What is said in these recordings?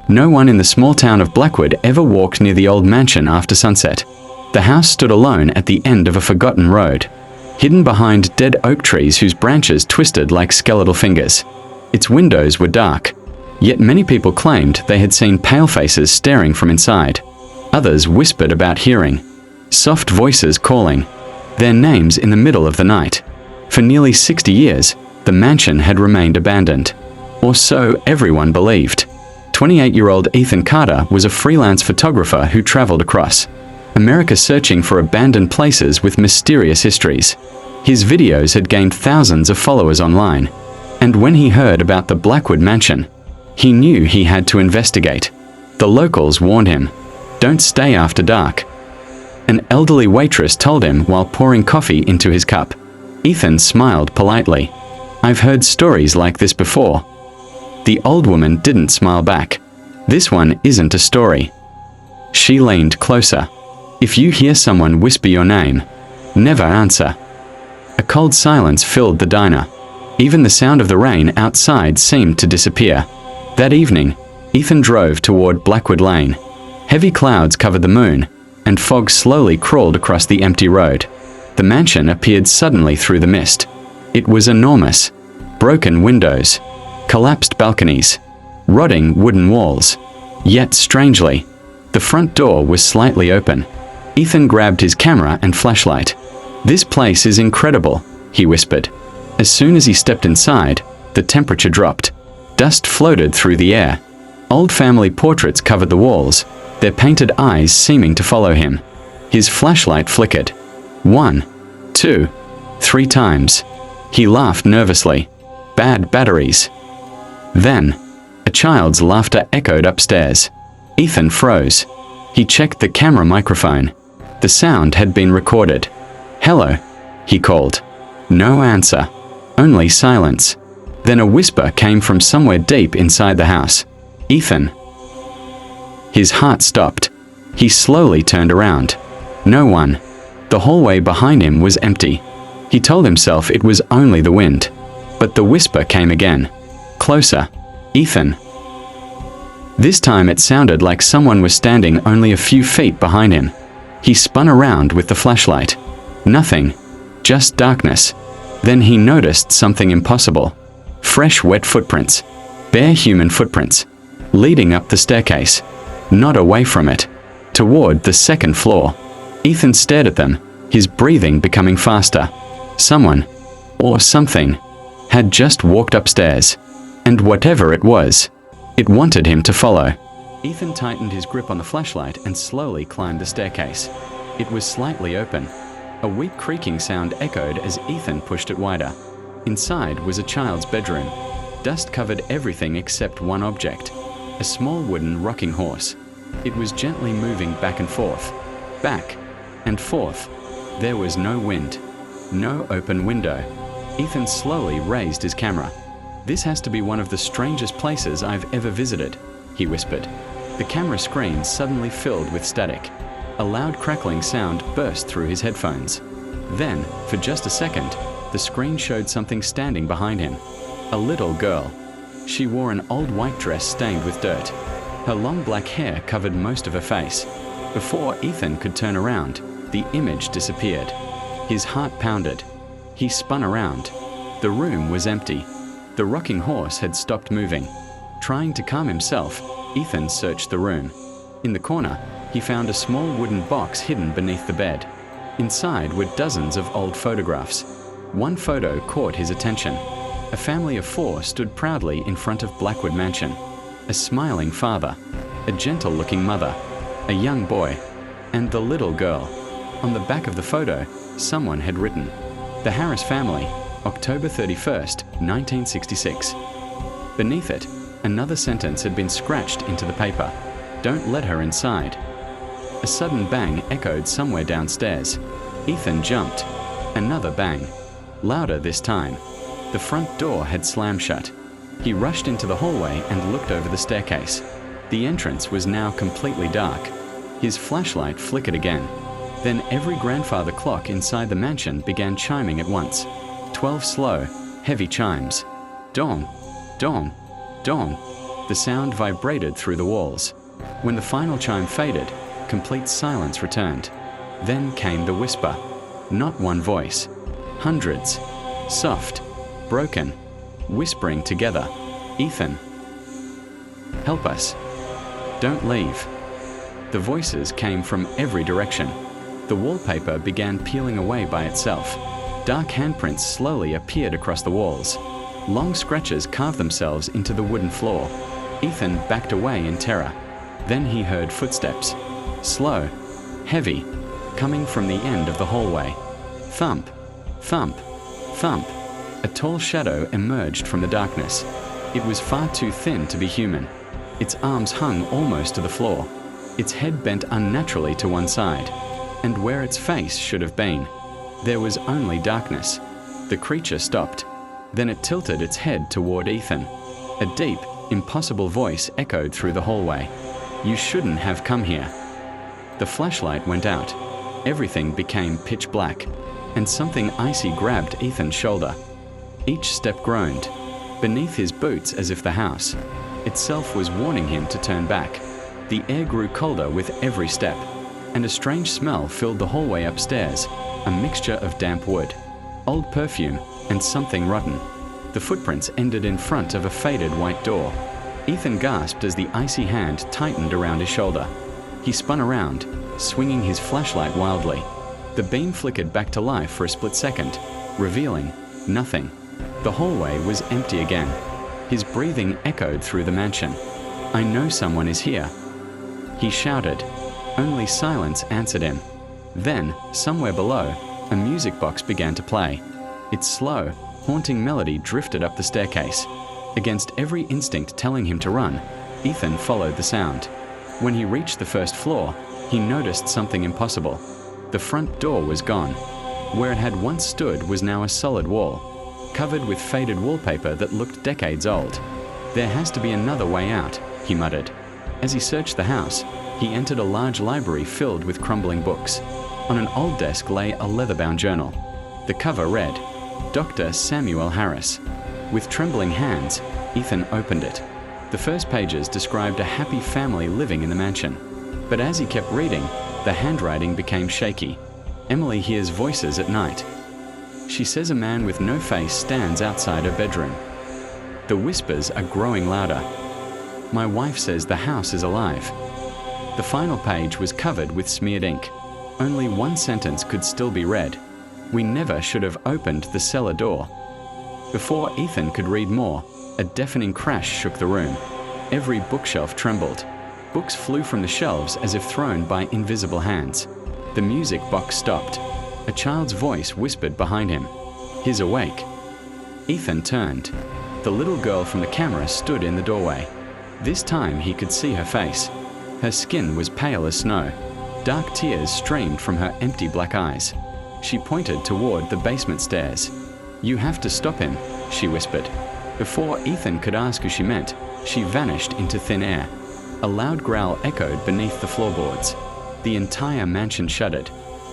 No one in the small town of Blackwood ever walked near the old mansion after sunset. The house stood alone at the end of a forgotten road, hidden behind dead oak trees whose branches twisted like skeletal fingers. Its windows were dark, yet many people claimed they had seen pale faces staring from inside. Others whispered about hearing soft voices calling their names in the middle of the night. For nearly 60 years, the mansion had remained abandoned, or so everyone believed. 28-year-old Ethan Carter was a freelance photographer who traveled across America searching for abandoned places with mysterious histories. His videos had gained thousands of followers online, and when he heard about the Blackwood mansion, he knew he had to investigate. The locals warned him, "Don't stay after dark." An elderly waitress told him while pouring coffee into his cup. Ethan smiled politely. "I've heard stories like this before." The old woman didn't smile back. "This one isn't a story." She leaned closer. "If you hear someone whisper your name, never answer." A cold silence filled the diner. Even the sound of the rain outside seemed to disappear. That evening, Ethan drove toward Blackwood Lane. Heavy clouds covered the moon, and fog slowly crawled across the empty road. The mansion appeared suddenly through the mist. It was enormous. Broken windows, collapsed balconies, rotting wooden walls. Yet strangely, the front door was slightly open. Ethan grabbed his camera and flashlight. "This place is incredible," he whispered. As soon as he stepped inside, the temperature dropped. Dust floated through the air. Old family portraits covered the walls, their painted eyes seeming to follow him. His flashlight flickered. 1, 2, 3 times. He laughed nervously. Bad batteries. Then, a child's laughter echoed upstairs. Ethan froze. He checked the camera microphone. The sound had been recorded. "Hello," he called. No answer. Only silence. Then a whisper came from somewhere deep inside the house. "Ethan." His heart stopped. He slowly turned around. No one. The hallway behind him was empty. He told himself it was only the wind. But the whisper came again. Closer. "Ethan." This time it sounded like someone was standing only a few feet behind him. He spun around with the flashlight. Nothing. Just darkness. Then he noticed something impossible. Fresh, wet footprints. Bare human footprints. Leading up the staircase. Not away from it. Toward the second floor. Ethan stared at them, his breathing becoming faster. Someone, or something, had just walked upstairs. And whatever it was, it wanted him to follow. Ethan tightened his grip on the flashlight and slowly climbed the staircase. It was slightly open. A weak creaking sound echoed as Ethan pushed it wider. Inside was a child's bedroom. Dust covered everything except one object. A small wooden rocking horse. It was gently moving back and forth. Back and forth. There was no wind. No open window. Ethan slowly raised his camera. "This has to be one of the strangest places I've ever visited," he whispered. The camera screen suddenly filled with static. A loud crackling sound burst through his headphones. Then, for just a second, the screen showed something standing behind him. A little girl. She wore an old white dress stained with dirt. Her long black hair covered most of her face. Before Ethan could turn around, the image disappeared. His heart pounded. He spun around. The room was empty. The rocking horse had stopped moving. Trying to calm himself, Ethan searched the room. In the corner, he found a small wooden box hidden beneath the bed. Inside were dozens of old photographs. One photo caught his attention. A family of 4 stood proudly in front of Blackwood Mansion. A smiling father, a gentle-looking mother, a young boy, and the little girl. On the back of the photo, someone had written, "The Harris family, October 31st, 1966. Beneath it, another sentence had been scratched into the paper. "Don't let her inside." A sudden bang echoed somewhere downstairs. Ethan jumped. Another bang. Louder this time. The front door had slammed shut. He rushed into the hallway and looked over the staircase. The entrance was now completely dark. His flashlight flickered again. Then every grandfather clock inside the mansion began chiming at once. 12 slow, heavy chimes. Dong, dong, dong. The sound vibrated through the walls. When the final chime faded, complete silence returned. Then came the whisper. Not one voice. Hundreds. Soft. Broken. Whispering together. Ethan. Help us. Don't leave. The voices came from every direction. The wallpaper began peeling away by itself. Dark handprints slowly appeared across the walls. Long scratches carved themselves into the wooden floor. Ethan backed away in terror. Then he heard footsteps. Slow, heavy, coming from the end of the hallway. Thump, thump, thump. A tall shadow emerged from the darkness. It was far too thin to be human. Its arms hung almost to the floor. Its head bent unnaturally to one side. And where its face should have been, there was only darkness. The creature stopped. Then it tilted its head toward Ethan. A deep, impossible voice echoed through the hallway. You shouldn't have come here. The flashlight went out. Everything became pitch black, and something icy grabbed Ethan's shoulder. Each step groaned. Beneath his boots, as if the house itself was warning him to turn back. The air grew colder with every step, and a strange smell filled the hallway upstairs, a mixture of damp wood, old perfume, and something rotten. The footprints ended in front of a faded white door. Ethan gasped as the icy hand tightened around his shoulder. He spun around, swinging his flashlight wildly. The beam flickered back to life for a split second, revealing nothing. The hallway was empty again. His breathing echoed through the mansion. I know someone is here. He shouted. Only silence answered him. Then, somewhere below, a music box began to play. Its slow, haunting melody drifted up the staircase. Against every instinct telling him to run, Ethan followed the sound. When he reached the first floor, he noticed something impossible. The front door was gone. Where it had once stood was now a solid wall, covered with faded wallpaper that looked decades old. There has to be another way out, he muttered. As he searched the house, he entered a large library filled with crumbling books. On an old desk lay a leather-bound journal. The cover read, Dr. Samuel Harris. With trembling hands, Ethan opened it. The first pages described a happy family living in the mansion. But as he kept reading, the handwriting became shaky. Emily hears voices at night. She says a man with no face stands outside her bedroom. The whispers are growing louder. My wife says the house is alive. The final page was covered with smeared ink. Only one sentence could still be read. We never should have opened the cellar door. Before Ethan could read more, a deafening crash shook the room. Every bookshelf trembled. Books flew from the shelves as if thrown by invisible hands. The music box stopped. A child's voice whispered behind him. He's awake. Ethan turned. The little girl from the camera stood in the doorway. This time he could see her face. Her skin was pale as snow. Dark tears streamed from her empty black eyes. She pointed toward the basement stairs. You have to stop him, she whispered. Before Ethan could ask who she meant, she vanished into thin air. A loud growl echoed beneath the floorboards. The entire mansion shuddered.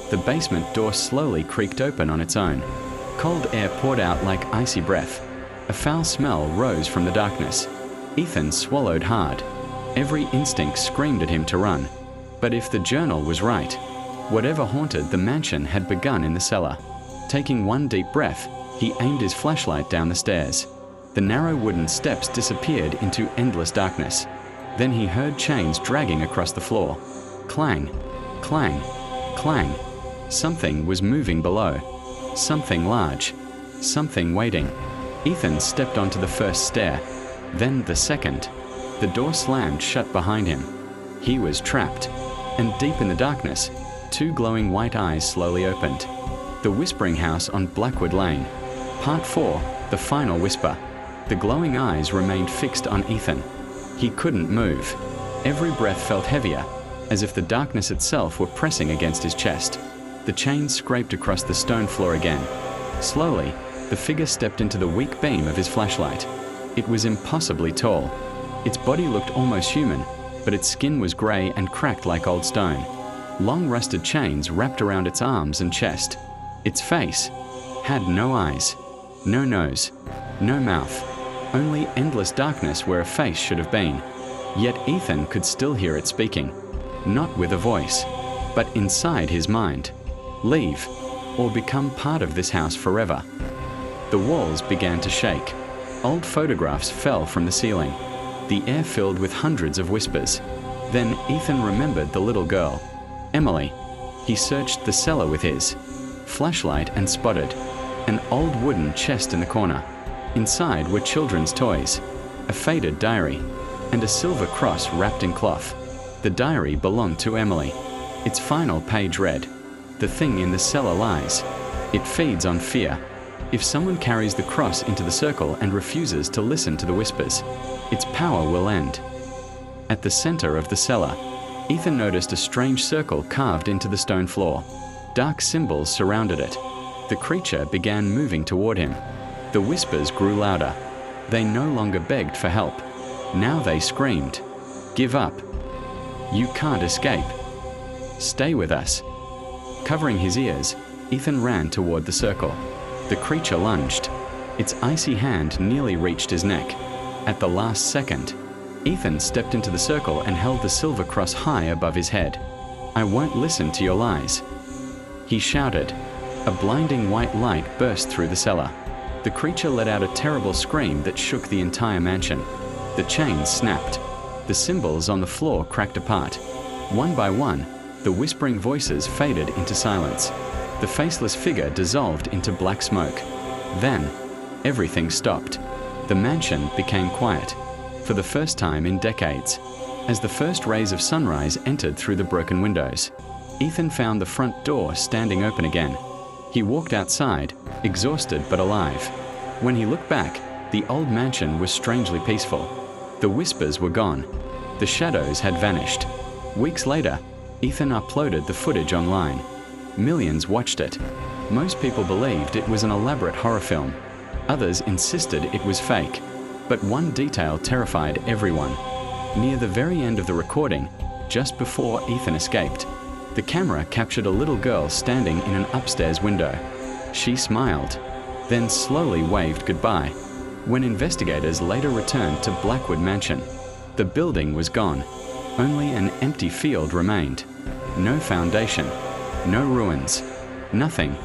The basement door slowly creaked open on its own. Cold air poured out like icy breath. A foul smell rose from the darkness. Ethan swallowed hard. Every instinct screamed at him to run. But if the journal was right, whatever haunted the mansion had begun in the cellar. Taking one deep breath, he aimed his flashlight down the stairs. The narrow wooden steps disappeared into endless darkness. Then he heard chains dragging across the floor. Clang, clang, clang. Something was moving below. Something large. Something waiting. Ethan stepped onto the first stair, then the second. The door slammed shut behind him. He was trapped. And deep in the darkness, two glowing white eyes slowly opened. The Whispering House on Blackwood Lane. Part 4, The Final Whisper. The glowing eyes remained fixed on Ethan. He couldn't move. Every breath felt heavier, as if the darkness itself were pressing against his chest. The chains scraped across the stone floor again. Slowly, the figure stepped into the weak beam of his flashlight. It was impossibly tall. Its body looked almost human, but its skin was grey and cracked like old stone. Long rusted chains wrapped around its arms and chest. Its face had no eyes, no nose, no mouth. only endless darkness where a face should have been. Yet Ethan could still hear it speaking, not with a voice, but inside his mind. Leave, or become part of this house forever. The walls began to shake. Old photographs fell from the ceiling. The air filled with hundreds of whispers. Then Ethan remembered the little girl, Emily. He searched the cellar with his flashlight and spotted an old wooden chest in the corner. Inside were children's toys, a faded diary, and a silver cross wrapped in cloth. The diary belonged to Emily. Its final page read, "The thing in the cellar lies. It feeds on fear. If someone carries the cross into the circle and refuses to listen to the whispers, its power will end." At the center of the cellar, Ethan noticed a strange circle carved into the stone floor. Dark symbols surrounded it. The creature began moving toward him. The whispers grew louder. They no longer begged for help. Now they screamed, "Give up. You can't escape. Stay with us." Covering his ears, Ethan ran toward the circle. The creature lunged. Its icy hand nearly reached his neck. At the last second, Ethan stepped into the circle and held the silver cross high above his head. "I won't listen to your lies," he shouted. A blinding white light burst through the cellar. The creature let out a terrible scream that shook the entire mansion. The chains snapped. The symbols on the floor cracked apart. One by one, the whispering voices faded into silence. The faceless figure dissolved into black smoke. Then, everything stopped. The mansion became quiet, for the first time in decades. As the first rays of sunrise entered through the broken windows, Ethan found the front door standing open again. He walked outside, exhausted but alive. When he looked back, the old mansion was strangely peaceful. The whispers were gone. The shadows had vanished. Weeks later, Ethan uploaded the footage online. Millions watched it. Most people believed it was an elaborate horror film. Others insisted it was fake. But one detail terrified everyone. Near the very end of the recording, just before Ethan escaped, the camera captured a little girl standing in an upstairs window. She smiled, then slowly waved goodbye. When investigators later returned to Blackwood Mansion, the building was gone. Only an empty field remained. No foundation, no ruins, nothing